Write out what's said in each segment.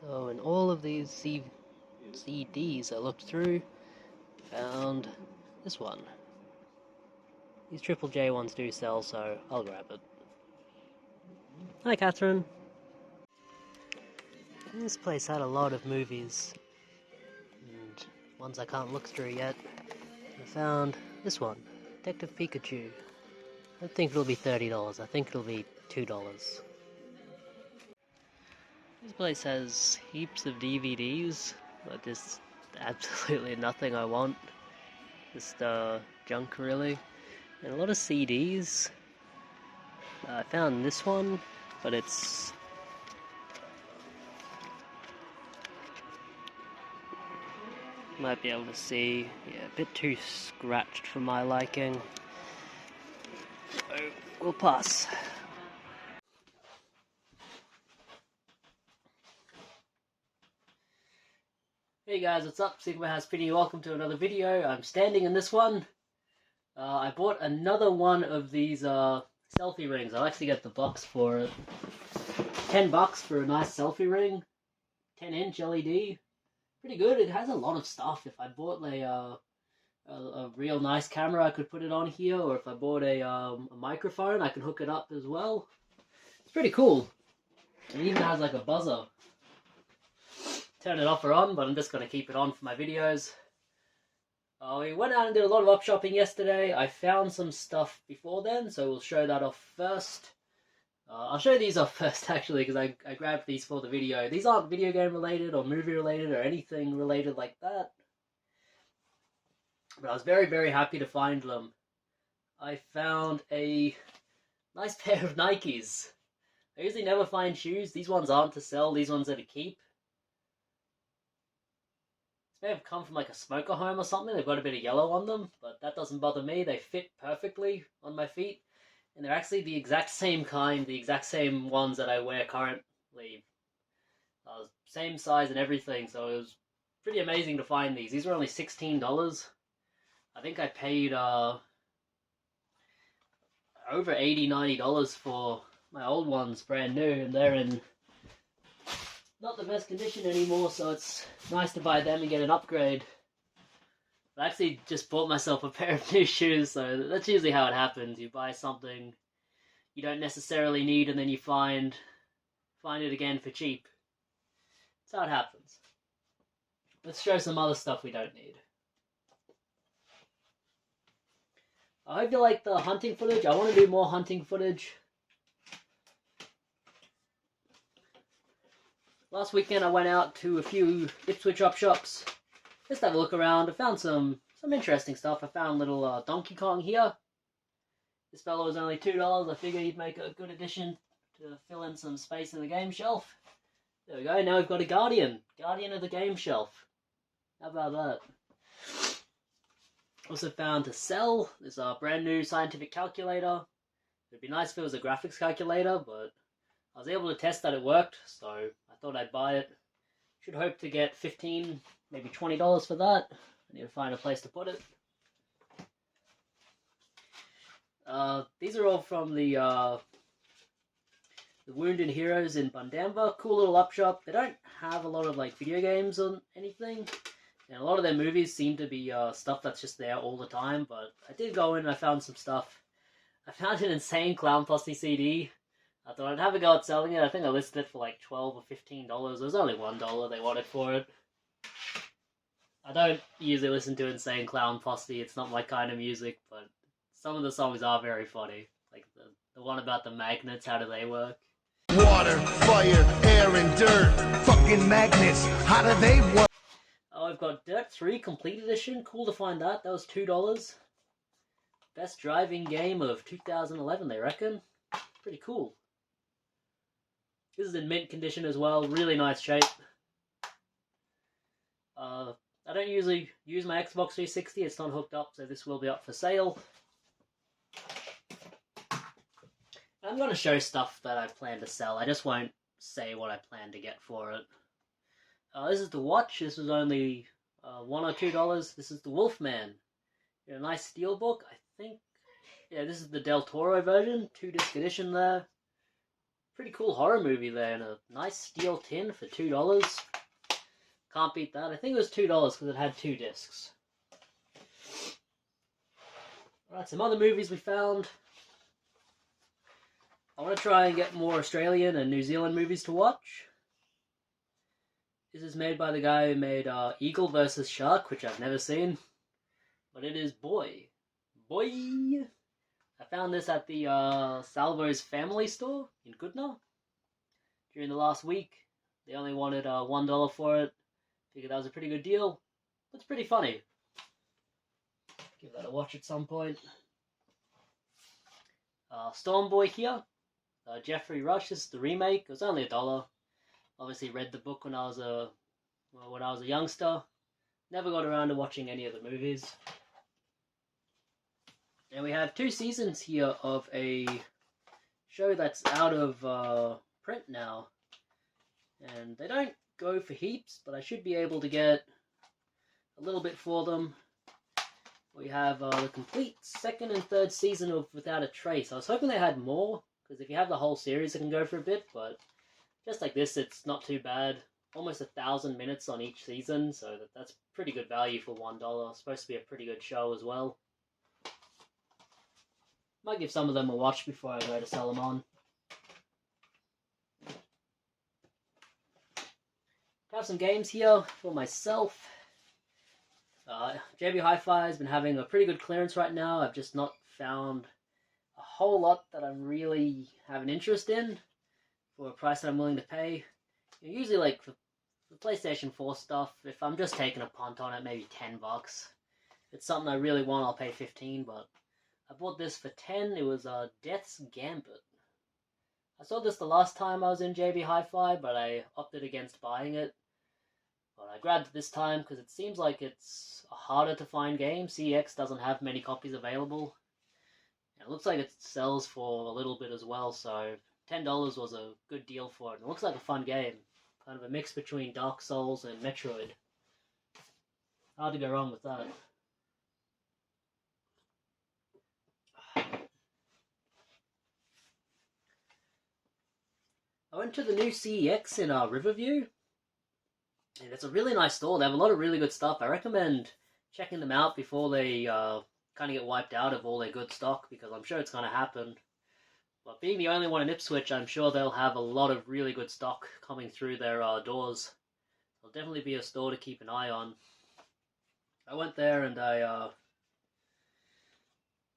So in all of these CDs I looked through, found this one. These Triple J ones do sell, so I'll grab it. Hi Catherine! This place had a lot of movies, and ones I can't look through yet. I found this one, Detective Pikachu. I don't think it'll be $30, I think it'll be $2. This place has heaps of DVDs, but just absolutely nothing I want. Just junk really. And a lot of CDs. I found this one, but it's... might be able to see, yeah, a bit too scratched for my liking. So, we'll pass. Hey guys, what's up? Sigma House Pity, welcome to another video. I'm standing in this one. I bought another one of these selfie rings. I'll actually get the box for it. $10 for a nice selfie ring. 10-inch LED. Pretty good. It has a lot of stuff. If I bought a real nice camera, I could put it on here. Or if I bought a microphone, I could hook it up as well. It's pretty cool. It even has like a buzzer. Turn it off or on, but I'm just going to keep it on for my videos. We went out and did a lot of up shopping yesterday. I found some stuff before then, so we'll show that off first. I'll show these off first actually, because I grabbed these for the video. These aren't video game related or movie related or anything related like that. But I was very, very happy to find them. I found a nice pair of Nikes. I usually never find shoes. These ones aren't to sell, these ones are to keep. May have come from like a smoker home or something. They've got a bit of yellow on them, but that doesn't bother me. They fit perfectly on my feet, and they're actually the exact same kind, the exact same ones that I wear currently. Same size and everything, so it was pretty amazing to find these. These were only $16. I think I paid over $80, $90 for my old ones, brand new, and they're in not the best condition anymore, so it's nice to buy them and get an upgrade. I actually just bought myself a pair of new shoes, so that's usually how it happens. You buy something you don't necessarily need, and then you find it again for cheap. That's how it happens. Let's show some other stuff we don't need. I hope you like the hunting footage. I want to do more hunting footage. Last weekend I went out to a few Ipswich up shops, just to have a look around. I found some interesting stuff. I found little Donkey Kong here. This fellow was only $2. I figured he'd make a good addition to fill in some space in the game shelf. There we go, now we've got a Guardian of the game shelf. How about that? Also found to sell this brand new scientific calculator. It'd be nice if it was a graphics calculator, but I was able to test that it worked, so I thought I'd buy it. Should hope to get $15, maybe $20 for that. I need to find a place to put it. These are all from the Wounded Heroes in Bundamba. Cool little up shop. They don't have a lot of like video games or anything, and a lot of their movies seem to be stuff that's just there all the time. But I did go in and I found some stuff. I found an Insane Clown Posse CD. I thought I'd have a go at selling it. I think I listed it for like $12 or $15. It was only $1 they wanted for it. I don't usually listen to Insane Clown Posse. It's not my kind of music, but some of the songs are very funny. Like the one about the magnets, how do they work? Water, fire, air, and dirt. Fucking magnets, how do they work? Oh, I've got Dirt 3 Complete Edition. Cool to find that. That was $2. Best driving game of 2011, they reckon. Pretty cool. This is in mint condition as well, really nice shape. I don't usually use my Xbox 360, it's not hooked up, so this will be up for sale. I'm going to show stuff that I plan to sell, I just won't say what I plan to get for it. This is the watch, this was only $1 or $2. This is the Wolfman. A nice steelbook, I think. Yeah, this is the Del Toro version, 2-disc edition there. pretty cool horror movie there in a nice steel tin for $2. Can't beat that. I think it was $2 because it had 2 discs. Alright, some other movies we found. I want to try and get more Australian and New Zealand movies to watch. This is made by the guy who made Eagle vs. Shark, which I've never seen. But it is Boy. I found this at the Salvo's Family Store in Goodna during the last week. They only wanted $1 for it. Figured that was a pretty good deal. It's pretty funny. Give that a watch at some point. Storm Boy here. Jeffrey Rush. This is the remake. It was only $1. Obviously read the book when I was a youngster. Never got around to watching any of the movies. And we have 2 seasons here of a show that's out of print now. And they don't go for heaps, but I should be able to get a little bit for them. We have the complete 2nd and 3rd season of Without a Trace. I was hoping they had more, because if you have the whole series, it can go for a bit, but just like this, it's not too bad. Almost 1,000 minutes on each season, so that's pretty good value for $1. Supposed to be a pretty good show as well. Might give some of them a watch before I go to sell them on. I have some games here for myself. JB Hi-Fi has been having a pretty good clearance right now. I've just not found a whole lot that I really have an interest in for a price that I'm willing to pay. Usually, like for PlayStation 4 stuff, if I'm just taking a punt on it, maybe $10. If it's something I really want, I'll pay $15, but I bought this for $10. It was Death's Gambit. I saw this the last time I was in JB Hi-Fi, but I opted against buying it. But I grabbed it this time because it seems like it's a harder to find game. CEX doesn't have many copies available. And it looks like it sells for a little bit as well, so $10 was a good deal for it. It looks like a fun game. Kind of a mix between Dark Souls and Metroid. Hard to go wrong with that. I went to the new CEX in Riverview. And it's a really nice store. They have a lot of really good stuff. I recommend checking them out before they kind of get wiped out of all their good stock, because I'm sure it's going to happen. But being the only one in Ipswich, I'm sure they'll have a lot of really good stock coming through their doors. It'll definitely be a store to keep an eye on. I went there and I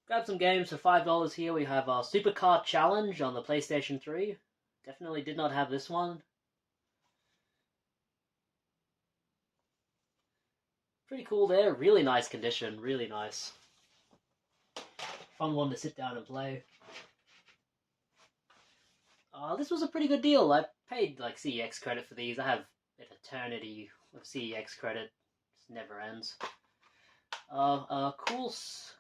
grabbed some games for $5 here. We have Supercar Challenge on the PlayStation 3. Definitely did not have this one. Pretty cool there. Really nice condition. Really nice. Fun one to sit down and play. This was a pretty good deal. I paid like CEX credit for these. I have an eternity of CEX credit. It never ends. A cool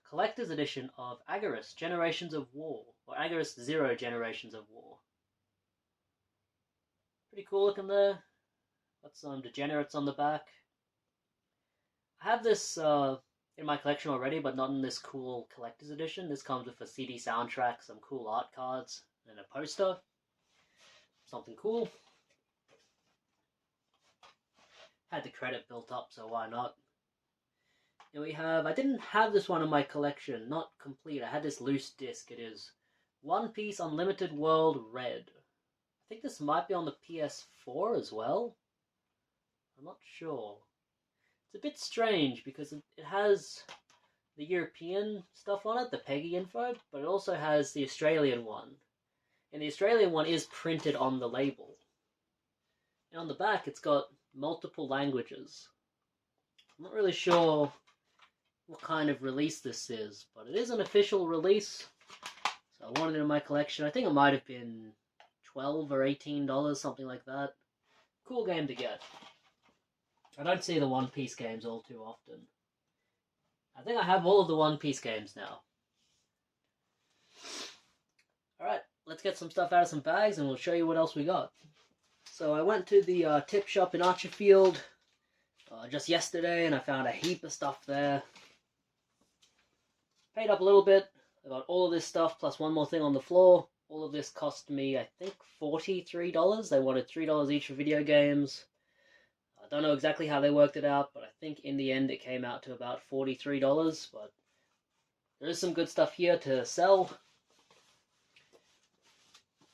collector's edition of Agarus Generations of War. Or Agarus Zero Generations of War. Pretty cool looking there. Got some degenerates on the back. I have this in my collection already, but not in this cool collector's edition. This comes with a CD soundtrack, some cool art cards, and a poster. Something cool. Had the credit built up, so why not? And we have, I didn't have this one in my collection, not complete. I had this loose disc. It is One Piece Unlimited World Red. I think this might be on the PS4 as well. I'm not sure. It's a bit strange because it has the European stuff on it, the PEGI info, but it also has the Australian one. And the Australian one is printed on the label. And on the back it's got multiple languages. I'm not really sure what kind of release this is, but it is an official release. So I wanted it in my collection. I think it might have been $12 or $18, something like that. Cool game to get. I don't see the One Piece games all too often. I think I have all of the One Piece games now. Alright, let's get some stuff out of some bags and we'll show you what else we got. So I went to the tip shop in Archerfield just yesterday and I found a heap of stuff there. Paid up a little bit. I got all of this stuff plus one more thing on the floor. All of this cost me, I think, $43. They wanted $3 each for video games. I don't know exactly how they worked it out, but I think in the end it came out to about $43. But there is some good stuff here to sell.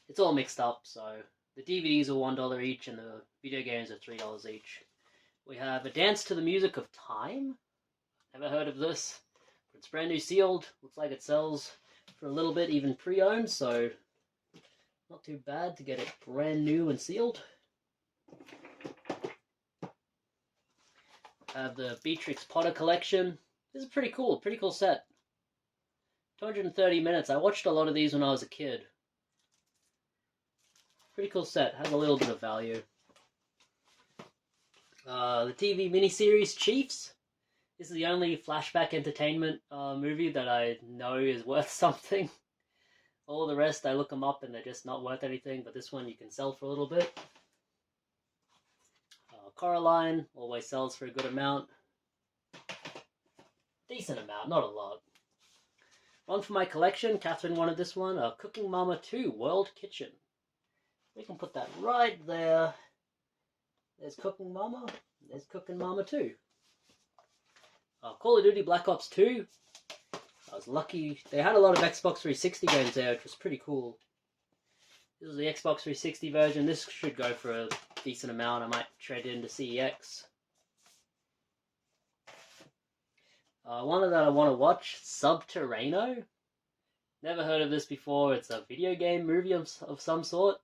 It's all mixed up, so the DVDs are $1 each and the video games are $3 each. We have A Dance to the Music of Time. Never heard of this. But it's brand new sealed. Looks like it sells for a little bit, even pre-owned, so not too bad to get it brand new and sealed. I have the Beatrix Potter collection. This is pretty cool set. 230 minutes. I watched a lot of these when I was a kid. Pretty cool set. Has a little bit of value. The TV miniseries Chiefs. This is the only flashback entertainment movie that I know is worth something. All the rest, I look them up and they're just not worth anything, but this one you can sell for a little bit. Coraline always sells for a good amount. Decent amount, not a lot. One for my collection, Catherine wanted this one, Cooking Mama 2 World Kitchen. We can put that right there. There's Cooking Mama, there's Cooking Mama 2. Call of Duty Black Ops 2. I was lucky. They had a lot of Xbox 360 games there, which was pretty cool. This is the Xbox 360 version. This should go for a decent amount. I might trade it into CEX. One that I want to watch, Subterrano. Never heard of this before. It's a video game movie of some sort.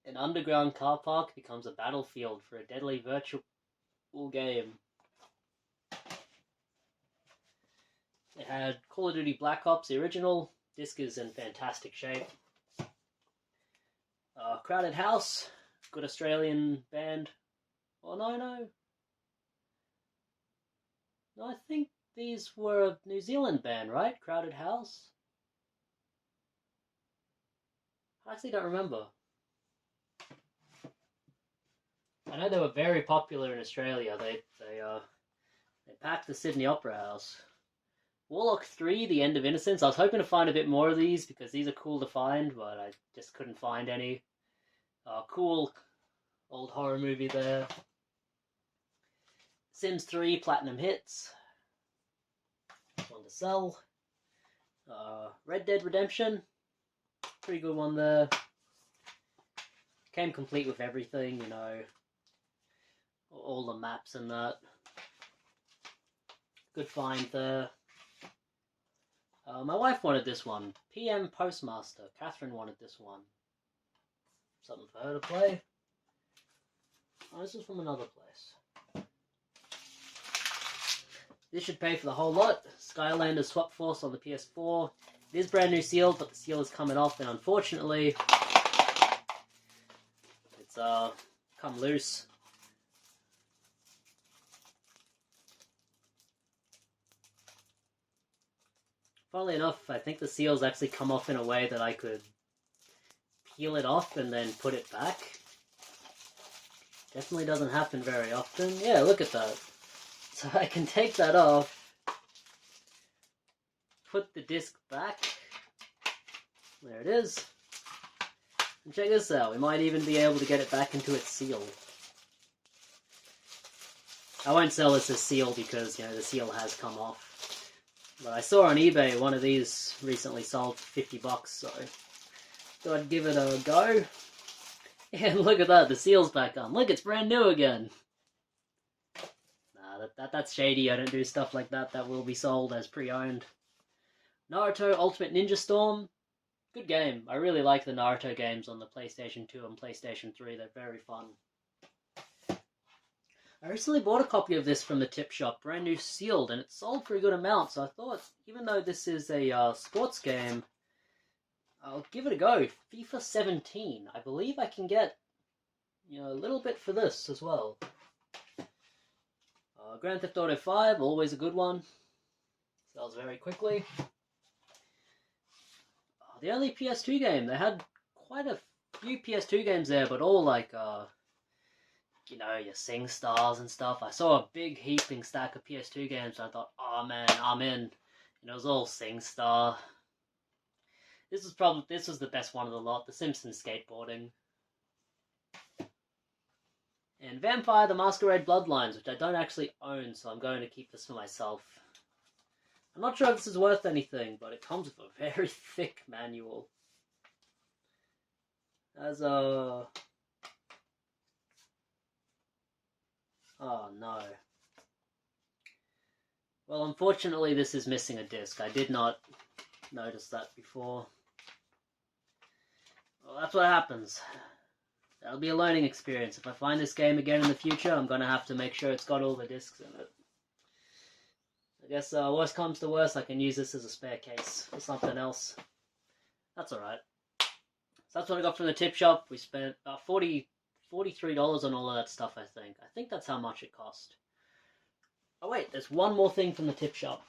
An underground car park becomes a battlefield for a deadly virtual game. It had Call of Duty Black Ops, the original. Disc is in fantastic shape. Crowded House, good Australian band. Oh, no, I think these were a New Zealand band, right? Crowded House? I actually don't remember. I know they were very popular in Australia. They packed the Sydney Opera House. Warlock 3, The End of Innocence. I was hoping to find a bit more of these because these are cool to find, but I just couldn't find any. Cool old horror movie there. Sims 3 Platinum Hits. One to sell. Red Dead Redemption. Pretty good one there. Came complete with everything, you know. All the maps and that. Good find there. My wife wanted this one. PM Postmaster. Catherine wanted this one. Something for her to play. Oh, this is from another place. This should pay for the whole lot. Skylanders Swap Force on the PS4. It is brand new sealed, but the seal is coming off, and unfortunately, it's come loose. Funnily enough, I think the seals actually come off in a way that I could peel it off and then put it back. Definitely doesn't happen very often. Yeah, look at that. So I can take that off, put the disc back. There it is. And check this out. We might even be able to get it back into its seal. I won't sell this as seal because, you know, the seal has come off. But I saw on eBay one of these recently sold for $50, so thought I'd give it a go. And look at that, the seal's back on. Look, it's brand new again. Nah, that's shady. I don't do stuff like that. That will be sold as pre-owned. Naruto Ultimate Ninja Storm. Good game. I really like the Naruto games on the PlayStation 2 and PlayStation 3. They're very fun. I recently bought a copy of this from the tip shop, brand new sealed, and it sold for a good amount, so I thought, even though this is a sports game, I'll give it a go. FIFA 17. I believe I can get, you know, a little bit for this as well. Grand Theft Auto 5, always a good one. Sells very quickly. The only PS2 game. They had quite a few PS2 games there, but all like, you know, your Sing Stars and stuff. I saw a big heaping stack of PS2 games, and I thought, oh man, I'm in. And it was all Sing Star. This was the best one of the lot, The Simpsons Skateboarding. And Vampire the Masquerade Bloodlines, which I don't actually own, so I'm going to keep this for myself. I'm not sure if this is worth anything, but it comes with a very thick manual. As a... Oh no. Well, unfortunately this is missing a disc. I did not notice that before. Well, that's what happens. That'll be a learning experience. If I find this game again in the future, I'm going to have to make sure it's got all the discs in it. I guess worst comes to worst, I can use this as a spare case for something else. That's alright. So that's what I got from the tip shop. We spent about $43 on all of that stuff, I think. I think that's how much it cost. Oh wait, there's one more thing from the tip shop.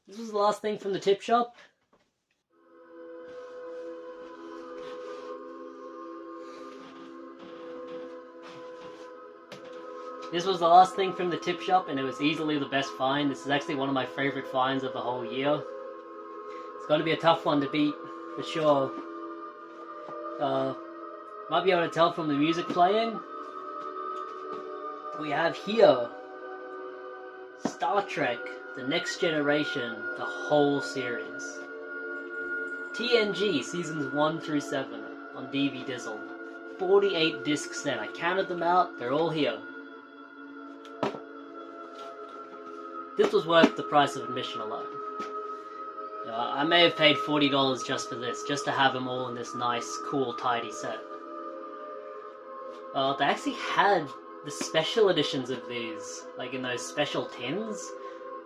This was the last thing from the tip shop. This was the last thing from the tip shop, and it was easily the best find. This is actually one of my favorite finds of the whole year. It's going to be a tough one to beat, for sure. Might be able to tell from the music playing. We have here Star Trek, The Next Generation, the whole series. TNG, seasons 1 through 7 on DV Dizzle. 48 discs then. I counted them out, they're all here. This was worth the price of admission alone. I may have paid $40 just for this, just to have them all in this nice, cool, tidy set. They actually had the special editions of these, like in those special tins.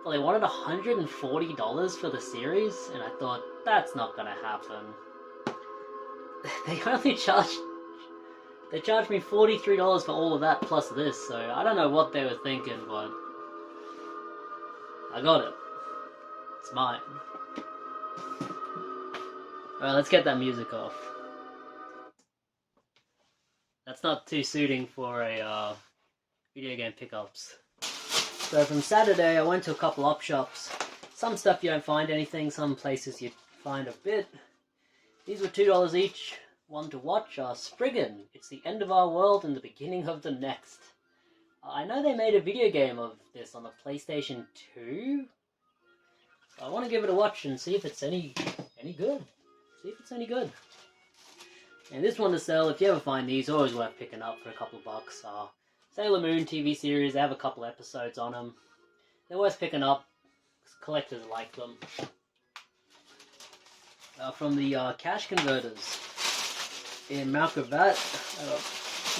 Well, they wanted $140 for the series, and I thought, that's not gonna happen. They only charged... They charged me $43 for all of that plus this, so I don't know what they were thinking, but... I got it. It's mine. Alright, let's get that music off. That's not too suiting for a video game pickups. So from Saturday, I went to a couple op shops. Some stuff you don't find anything, some places you find a bit. These were $2 each. One to watch, Spriggan. It's the end of our world and the beginning of the next. I know they made a video game of this on the PlayStation 2. So I want to give it a watch and see if it's any good. See if it's any good. And this one to sell, if you ever find these, always worth picking up for a couple of bucks. Sailor Moon TV series, they have a couple episodes on them. They're worth picking up, because collectors like them. From the cash converters in Mount Gravatt,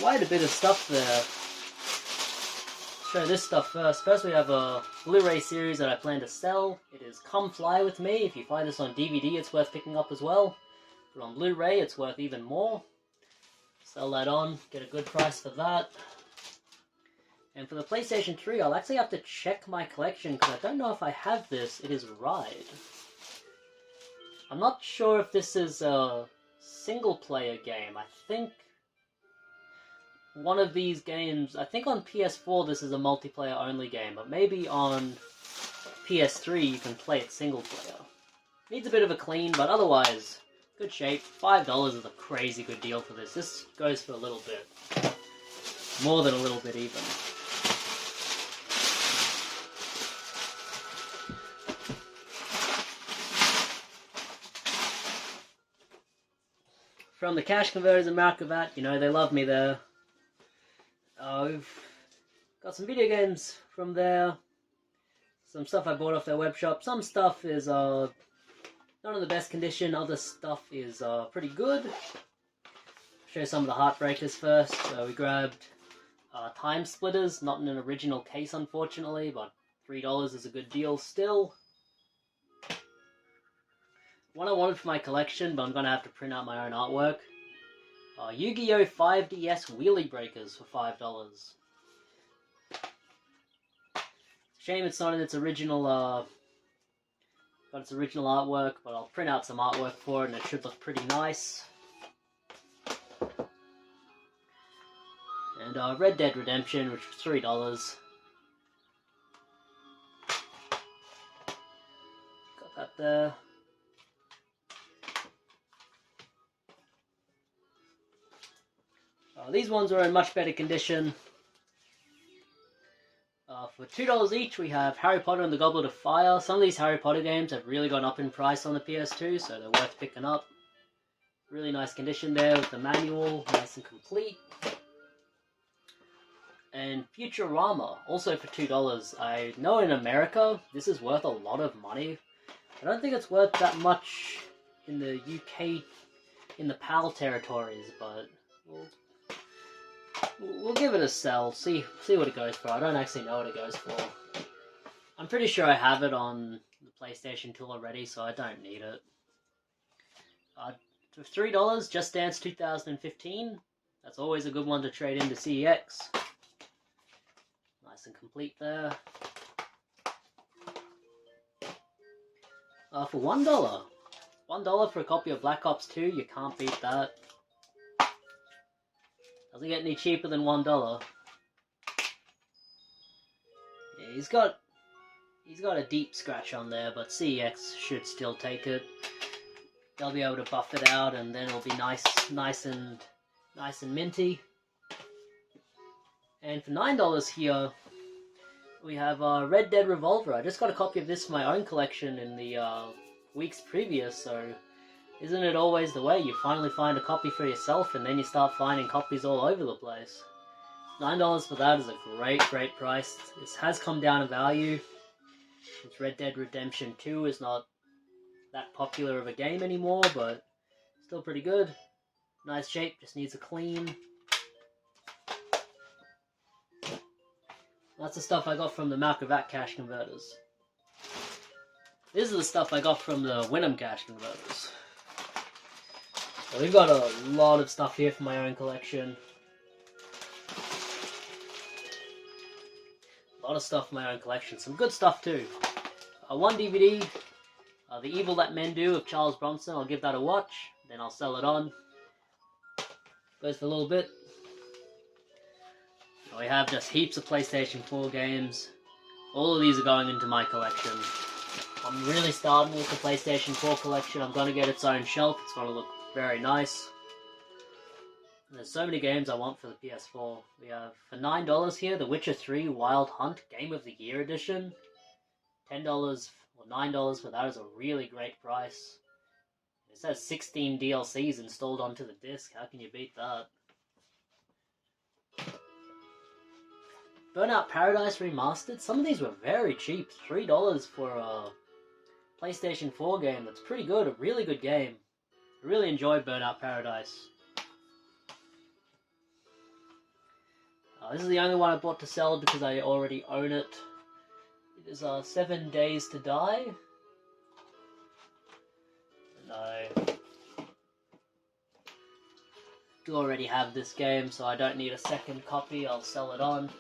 quite a bit of stuff there. Show this stuff first. First we have a Blu-ray series that I plan to sell. It is Come Fly With Me. If you find this on DVD, it's worth picking up as well. But on Blu-ray, it's worth even more. Sell that on, get a good price for that. And for the PlayStation 3, I'll actually have to check my collection, because I don't know if I have this. It is Ride. I'm not sure if this is a single-player game. I think one of these games, I think on PS4 this is a multiplayer only game, but maybe on PS3 you can play it single player. Needs a bit of a clean, but otherwise, good shape. $5 is a crazy good deal for this. This goes for a little bit. More than a little bit even. From the cash converters in Mount Gravatt, you know, they love me there. We've got some video games from there. Some stuff I bought off their web shop. Some stuff is not in the best condition. Other stuff is pretty good. Show some of the Heartbreakers first. We grabbed Time Splitters, not in an original case unfortunately, but $3 is a good deal still. One I wanted for my collection, but I'm going to have to print out my own artwork. Yu-Gi-Oh! 5DS Wheelie Breakers for $5. Shame it's not in its original, got its original artwork, but I'll print out some artwork for it and it should look pretty nice. And Red Dead Redemption, which was $3. Got that there. These ones are in much better condition. For $2 each, we have Harry Potter and the Goblet of Fire. Some of these Harry Potter games have really gone up in price on the PS2, so they're worth picking up. Really nice condition there with the manual, nice and complete. And Futurama, also for $2. I know in America, this is worth a lot of money. I don't think it's worth that much in the UK, in the PAL territories, but we'll give it a sell, see what it goes for. I don't actually know what it goes for. I'm pretty sure I have it on the PlayStation 2 already, so I don't need it. For $3, Just Dance 2015. That's always a good one to trade into CEX. Nice and complete there. For $1. $1 for a copy of Black Ops 2, you can't beat that. Doesn't get any cheaper than $1. Yeah, he's got a deep scratch on there, but CEX should still take it. They'll be able to buff it out, and then it'll be nice and minty. And for $9 here, we have Red Dead Revolver. I just got a copy of this for my own collection in the weeks previous, so isn't it always the way? You finally find a copy for yourself, and then you start finding copies all over the place. $9 for that is a great price. This has come down in value, since Red Dead Redemption 2 is not that popular of a game anymore, but still pretty good. Nice shape, just needs a clean. That's the stuff I got from the Malkovac cash converters. This is the stuff I got from the Winham cash converters. So we've got a lot of stuff here for my own collection. A lot of stuff for my own collection. Some good stuff too. One DVD, The Evil That Men Do of Charles Bronson. I'll give that a watch, then I'll sell it on. Goes for a little bit. We have just heaps of PlayStation 4 games. All of these are going into my collection. I'm really starting with the PlayStation 4 collection. I'm going to get its own shelf. It's going to look very nice. And there's so many games I want for the PS4. We have, for $9 here, The Witcher 3 Wild Hunt Game of the Year Edition. $10 or $9 for that is a really great price. It says 16 DLCs installed onto the disc. How can you beat that? Burnout Paradise Remastered. Some of these were very cheap. $3 for a PlayStation 4 game. That's pretty good. A really good game. I really enjoyed Burnout Paradise. This is the only one I bought to sell because I already own it. It is 7 Days to Die. And I do already have this game, so I don't need a second copy. I'll sell it on.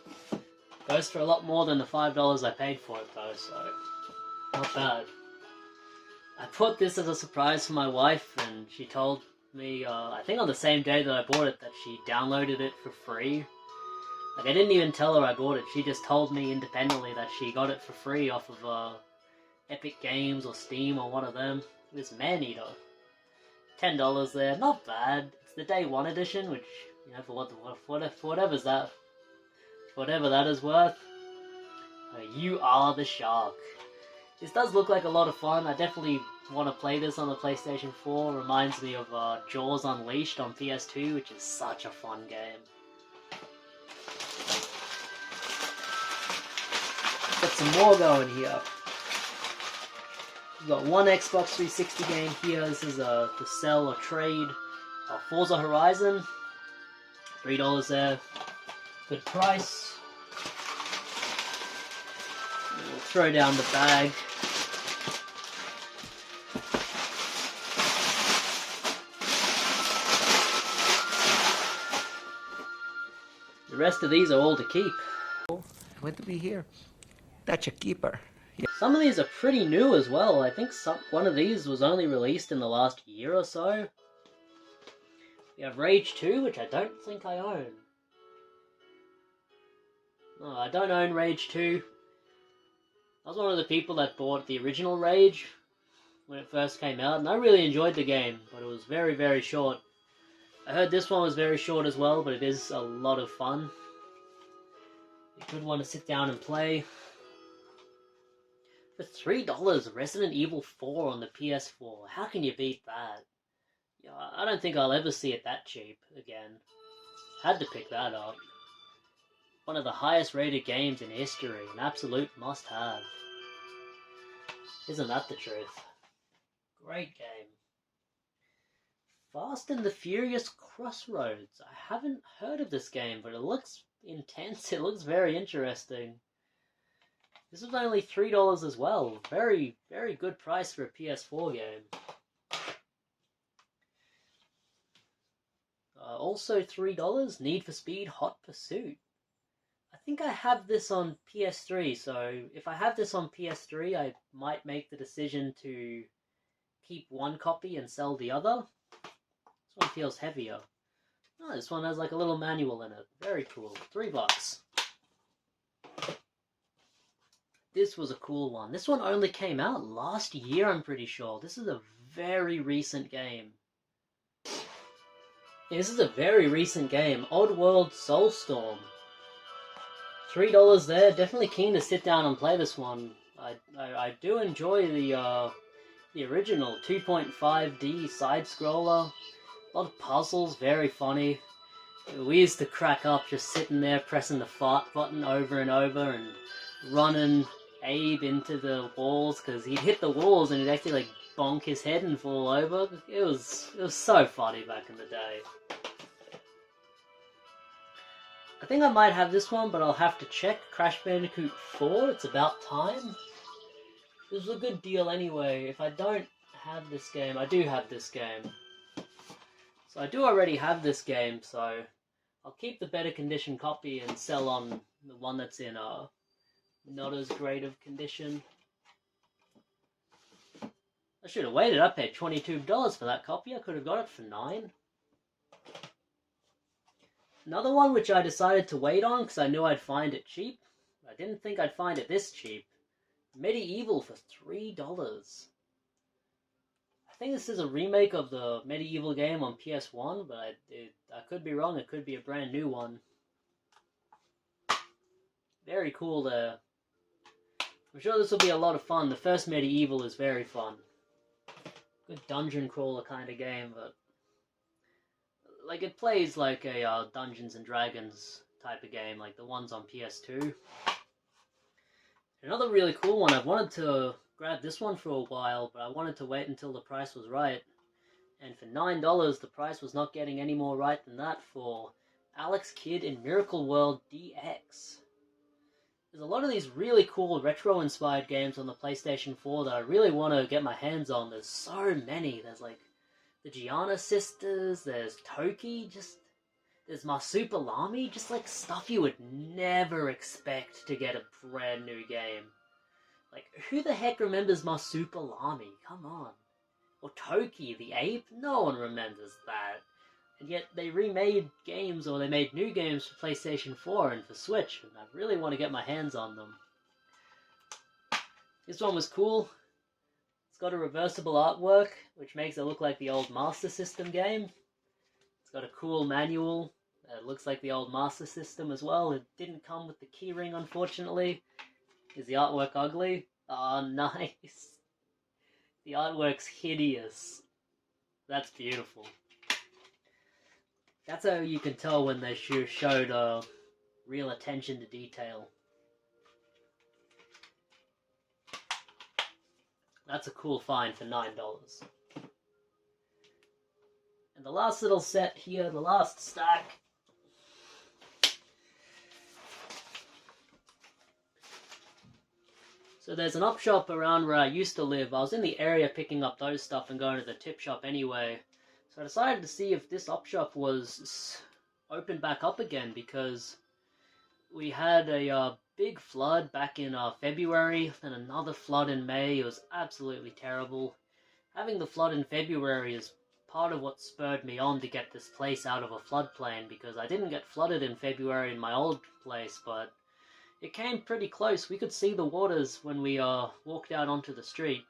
Goes for a lot more than the $5 I paid for it though, so not bad. I bought this as a surprise for my wife, and she told me, I think on the same day that I bought it, that she downloaded it for free. Like, I didn't even tell her I bought it. She just told me independently that she got it for free off of Epic Games or Steam or one of them. This Maneater. $10 there, not bad. It's the Day 1 edition, which, you know, for whatever's that, whatever that is worth. You Are the Shark. This does look like a lot of fun. I definitely want to play this on the PlayStation 4. Reminds me of Jaws Unleashed on PS2, which is such a fun game. Got some more going here. We've got one Xbox 360 game here. This is to sell or trade. Forza Horizon. $3 there. Good price. We'll throw down the bag. The rest of these are all to keep. What do we hear? That's a keeper. Yeah. Some of these are pretty new as well. I think one of these was only released in the last year or so. We have Rage 2, which I don't think I own. No, I don't own Rage 2. I was one of the people that bought the original Rage when it first came out, and I really enjoyed the game, but it was very, very short. I heard this one was very short as well, but it is a lot of fun. A good one to sit down and play. For $3, Resident Evil 4 on the PS4. How can you beat that? Yeah, I don't think I'll ever see it that cheap again. Had to pick that up. One of the highest rated games in history, an absolute must-have. Isn't that the truth? Great game. Fast and the Furious Crossroads. I haven't heard of this game, but it looks intense. It looks very interesting. This was only $3 as well. Very, very good price for a PS4 game. Also $3, Need for Speed Hot Pursuit. I think I have this on PS3, so if I have this on PS3, I might make the decision to keep one copy and sell the other. This one feels heavier. Oh, this one has like a little manual in it. Very cool. $3. This was a cool one. This one only came out last year, I'm pretty sure. This is a very recent game. Yeah, this is a very recent game. Oddworld Soulstorm. $3 there. Definitely keen to sit down and play this one. I do enjoy the original 2.5D side scroller. A lot of puzzles, very funny. We used to crack up just sitting there pressing the fart button over and over and running Abe into the walls because he'd hit the walls and he'd actually like bonk his head and fall over. It was so funny back in the day. I think I might have this one, but I'll have to check. Crash Bandicoot 4, It's About Time. This was a good deal anyway. If I don't have this game, I do have this game. So I do already have this game, so I'll keep the better condition copy and sell on the one that's in not as great of condition. I should have waited. I paid $22 for that copy. I could have got it for $9. Another one which I decided to wait on because I knew I'd find it cheap. I didn't think I'd find it this cheap. Medieval for $3. I think this is a remake of the Medieval game on PS1, but I could be wrong. It could be a brand new one. Very cool there. I'm sure this will be a lot of fun. The first Medieval is very fun. Good dungeon crawler kind of game, but like it plays like a Dungeons and Dragons type of game, like the ones on PS2. Another really cool one. I've wanted to grab this one for a while, but I wanted to wait until the price was right. And for $9, the price was not getting any more right than that for Alex Kidd in Miracle World DX. There's a lot of these really cool retro-inspired games on the PlayStation 4 that I really want to get my hands on. There's so many. There's like the Gianna Sisters, there's Toki, there's Marsupilami, just like stuff you would never expect to get a brand new game. Like, who the heck remembers Marsupilami? Come on. Or Toki, the ape? No one remembers that. And yet they remade games, or they made new games for PlayStation 4 and for Switch, and I really want to get my hands on them. This one was cool. It's got a reversible artwork, which makes it look like the old Master System game. It's got a cool manual. It looks like the old Master System as well. It didn't come with the keyring, unfortunately. Is the artwork ugly? Oh, nice. The artwork's hideous. That's beautiful. That's how you can tell when they showed real attention to detail. That's a cool find for $9. And the last little set here, the last stack. So there's an op shop around where I used to live. I was in the area picking up those stuff and going to the tip shop anyway. So I decided to see if this op shop was opened back up again, because we had a big flood back in February, then another flood in May. It was absolutely terrible. Having the flood in February is part of what spurred me on to get this place out of a floodplain, because I didn't get flooded in February in my old place, but it came pretty close. We could see the waters when we walked out onto the street,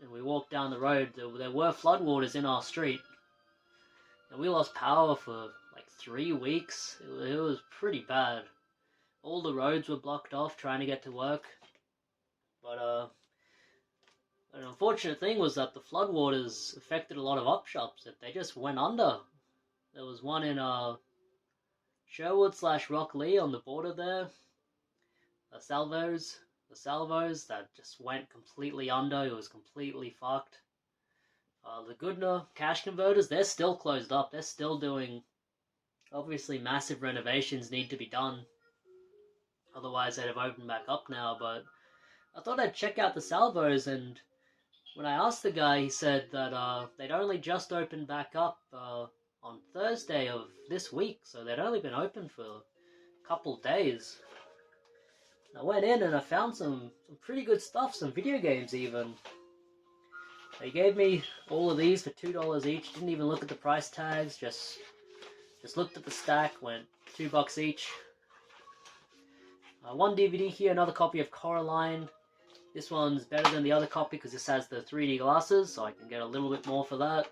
and we walked down the road. There were floodwaters in our street. And we lost power for like 3 weeks. It was pretty bad. All the roads were blocked off trying to get to work. But an unfortunate thing was that the floodwaters affected a lot of op shops. That they just went under. There was one in Sherwood/Rock Lee on the border there. The salvos that just went completely under. It was completely fucked. The Goodner cash converters, they're still closed up. They're still doing, obviously massive renovations need to be done. Otherwise they'd have opened back up now, but I thought I'd check out the salvos, and when I asked the guy, he said that they'd only just opened back up on Thursday of this week, so they'd only been open for a couple days. I went in and I found some pretty good stuff, some video games even. They gave me all of these for $2 each. Didn't even look at the price tags. Just looked at the stack. Went $2 each. One DVD here, another copy of Coraline. This one's better than the other copy because this has the 3D glasses, so I can get a little bit more for that.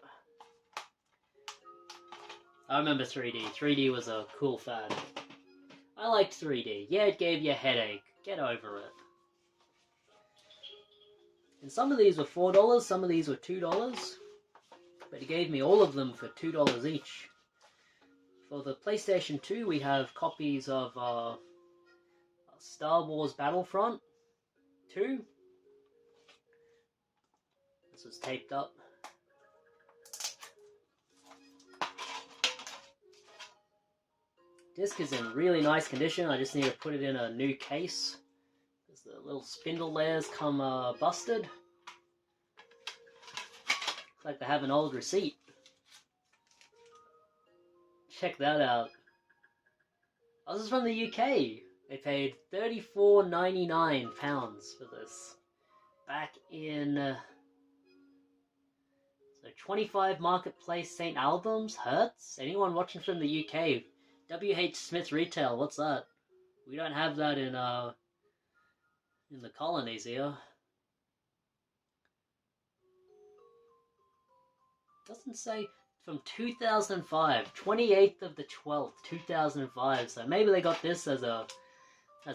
I remember 3D. 3D was a cool fad. I liked 3D. Yeah, it gave you a headache. Get over it. And some of these were $4, some of these were $2. But he gave me all of them for $2 each. For the PlayStation 2, we have copies of Star Wars Battlefront 2. This was taped up. Disc is in really nice condition. I just need to put it in a new case. Because the little spindle layers come busted. Looks like they have an old receipt. Check that out. Oh, this is from the UK. They paid £34.99 for this. Back in... so 25 Marketplace St. Albans, Hertz? Anyone watching from the UK? WH Smith Retail, what's that? We don't have that in the colonies here. Doesn't say from 2005, 28th of the 12th, 2005. So maybe they got this as a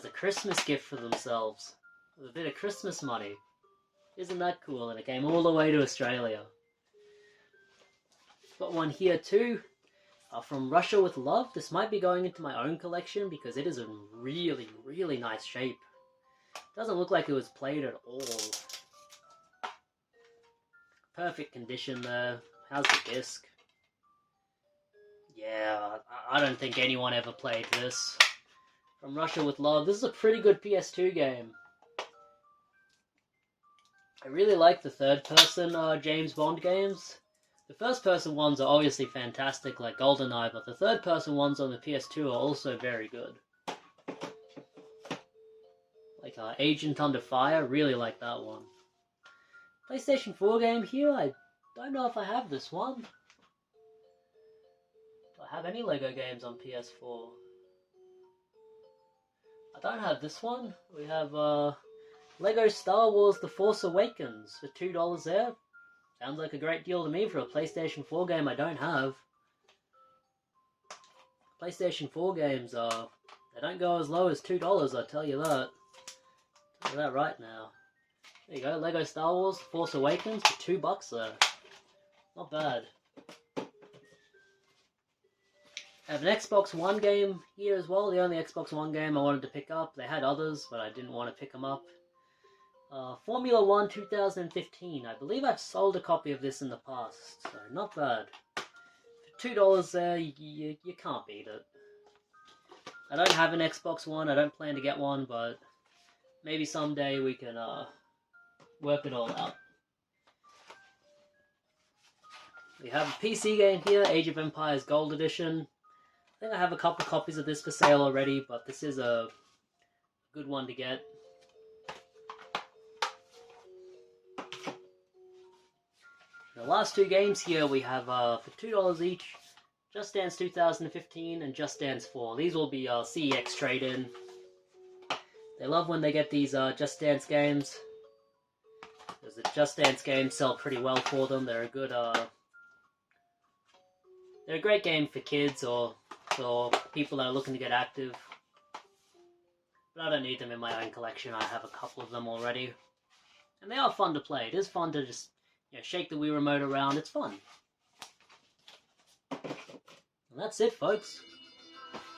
Christmas gift for themselves, with a bit of Christmas money. Isn't that cool? And it came all the way to Australia. Got one here too. From Russia with Love. This might be going into my own collection because it is in really, really nice shape. Doesn't look like it was played at all. Perfect condition there. How's the disc? Yeah, I don't think anyone ever played this. From Russia with Love. This is a pretty good PS2 game. I really like the third-person James Bond games. The first-person ones are obviously fantastic, like GoldenEye, but the third-person ones on the PS2 are also very good. Like Agent Under Fire, really like that one. PlayStation 4 game here, I don't know if I have this one. Do I have any LEGO games on PS4? I don't have this one. We have LEGO Star Wars The Force Awakens for $2 there. Sounds like a great deal to me for a PlayStation 4 game I don't have. PlayStation 4 games they don't go as low as $2, I tell you that. Tell you that right now. There you go, LEGO Star Wars Force Awakens for $2 there. Not bad. I have an Xbox One game here as well, the only Xbox One game I wanted to pick up. They had others, but I didn't want to pick them up. Formula 1 2015. I believe I've sold a copy of this in the past, so not bad. For $2 there, you can't beat it. I don't have an Xbox One, I don't plan to get one, but maybe someday we can work it all out. We have a PC game here, Age of Empires Gold Edition. I think I have a couple copies of this for sale already, but this is a good one to get. The last two games here we have for $2 each, Just Dance 2015 and Just Dance 4. These will be CEX trade-in. They love when they get these Just Dance games, because the Just Dance games sell pretty well for them. They're a good They're a great game for kids or for people that are looking to get active. But I don't need them in my own collection. I have a couple of them already. And they are fun to play. It is fun to just shake the Wii remote around. It's fun. And that's it, folks.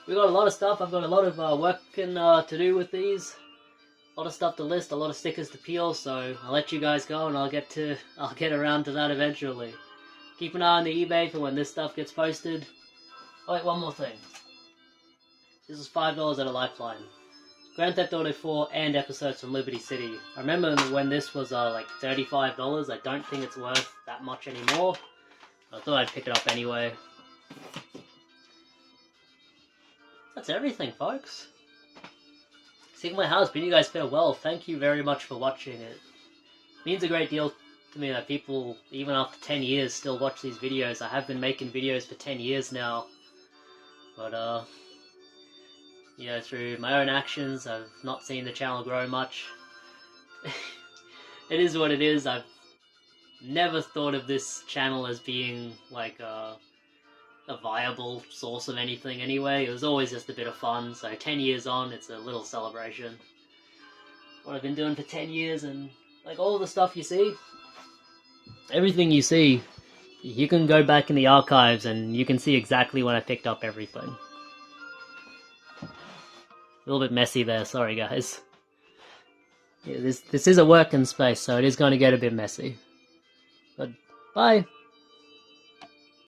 We got a lot of stuff. I've got a lot of working to do with these. A lot of stuff to list, a lot of stickers to peel, so I'll let you guys go and I'll get around to that eventually. Keep an eye on the eBay for when this stuff gets posted. Oh wait, one more thing. This is $5 at a Lifeline. Grand Theft Auto 4 and episodes from Liberty City. I remember when this was like $35. I don't think it's worth that much anymore. I thought I'd pick it up anyway. That's everything, folks. Sigma House, bidding you guys farewell. Thank you very much for watching. It means a great deal to me that people, even after 10 years, still watch these videos. I have been making videos for 10 years now. But, through my own actions, I've not seen the channel grow much. It is what it is. I've never thought of this channel as being, like, a viable source of anything anyway. It was always just a bit of fun, so 10 years on, it's a little celebration. What I've been doing for 10 years, and like all the stuff you see, everything you see, you can go back in the archives and you can see exactly when I picked up everything. A little bit messy there, sorry guys. Yeah, this is a working space, so it is going to get a bit messy. But bye!